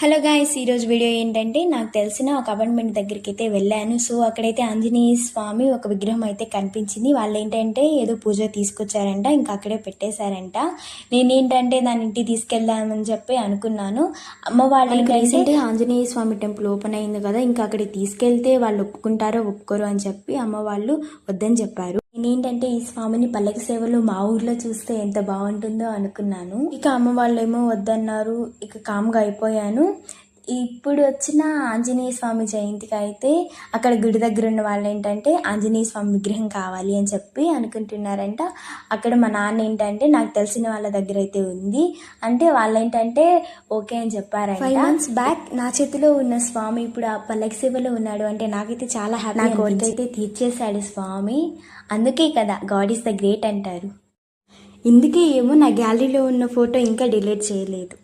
Hello guys, ఈరోజు video ఏంటంటే నాకు తెలిసిన ఒక అపార్ట్మెంట్ దగ్గరికి అయితే వెళ్ళాను. సో అక్కడైతే ఆంజనేయ స్వామి ఒక విగ్రహం అయితే కనిపించింది. వాళ్ళు ఏంటంటే ఏదో పూజ తీసుకొచ్చారంట, ఇంకా అక్కడే పెట్టేశారంట. నేనేంటంటే దాని ఇంటికి తీసుకెళ్దామని చెప్పి అనుకున్నాను. అమ్మ వాళ్ళు ఏంటంటే ఆంజనేయ స్వామి టెంపుల్ ఓపెన్ అయింది కదా, ఇంకా అక్కడికి తీసుకెళ్తే వాళ్ళు ఒప్పుకుంటారో ఒప్పుకోరో అని చెప్పి అమ్మ వాళ్ళు వద్దని చెప్పారు. నేనేంటంటే ఈ స్వామిని పల్లకి సేవలో మా ఊర్లో చూస్తే ఎంత బాగుంటుందో అనుకున్నాను. ఇక అమ్మ వాళ్ళేమో వద్దన్నారు. ఇక కామ్గా అయిపోయాను. ఇప్పుడు వచ్చిన ఆంజనేయ స్వామి జయంతికి అయితే అక్కడ గుడి దగ్గర ఉన్న వాళ్ళు ఏంటంటే ఆంజనేయ స్వామి విగ్రహం కావాలి అని చెప్పి అనుకుంటున్నారంట. అక్కడ మా నాన్న ఏంటంటే నాకు తెలిసిన వాళ్ళ దగ్గర అయితే ఉంది అంటే వాళ్ళు ఏంటంటే ఓకే అని చెప్పారంట. 5 months బ్యాక్ నా చేతిలో ఉన్న స్వామి ఇప్పుడు ఆ పల్లకి సేవలో ఉన్నాడు అంటే నాకైతే చాలా హ్యాపీ. నా కోరిక అయితే తీర్చేశాడు స్వామి. అందుకే కదా గాడ్ ఈస్ ద గ్రేట్ అంటారు. ఇందుకే ఏమో నా గ్యాలరీలో ఉన్న ఫోటో ఇంకా డిలీట్ చేయలేదు.